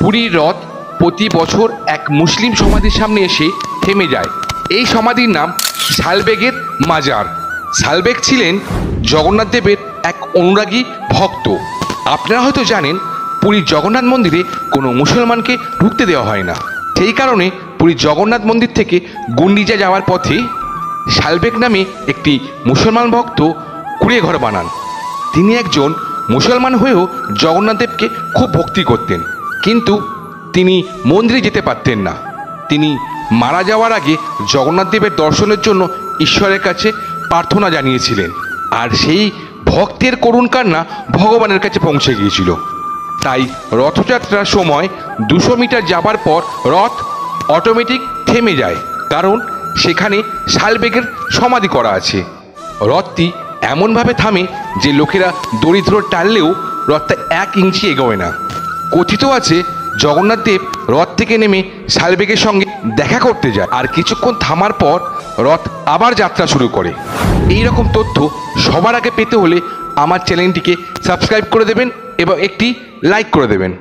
পুরীর রথ প্রতি বছর এক মুসলিম সমাধির সামনে এসে থেমে যায়। এই সমাধির নাম শালবেগের মাজার। শালবেগ ছিলেন জগন্নাথ দেবের এক অনুরাগী ভক্ত। আপনারা হয়তো জানেন, পুরীর জগন্নাথ মন্দিরে কোনো মুসলমানকে ঢুকতে দেওয়া হয় না। সেই কারণে পুরীর জগন্নাথ মন্দির থেকে গুন্ডিচা যাওয়ার পথে শালবেগ নামে একটি মুসলমান ভক্ত কুঁড়ে ঘর বানান। তিনি একজন মুসলমান হয়েও জগন্নাথ দেবকে খুব ভক্তি করতেন, কিন্তু তিনি মন্দিরে যেতে পারতেন না। তিনি মারা যাওয়ার আগে জগন্নাথ দেবের দর্শনের জন্য ঈশ্বরের কাছে প্রার্থনা জানিয়েছিলেন, আর সেই ভক্তের করুণ কান্না ভগবানের কাছে পৌঁছে গিয়েছিল। তাই রথযাত্রার সময় 200 মিটার যাবার পর রথ অটোমেটিক থেমে যায়, কারণ সেখানে শালবেগের সমাধি করা আছে। রথটি এমনভাবে থামে যে লোকেরা দরিদ্র টানলেও রথটা 1 ইঞ্চি এগোয় না। কথিত আছে, জগন্নাথ দেব রথ থেকে নেমে শালবেগের সঙ্গে দেখা করতে যায়, আর কিছুক্ষণ থামার পর রথ আবার যাত্রা শুরু করে। এই রকম তথ্য সবার আগে পেতে হলে আমার চ্যানেলটিকে সাবস্ক্রাইব করে দেবেন এবং একটি লাইক করে দেবেন।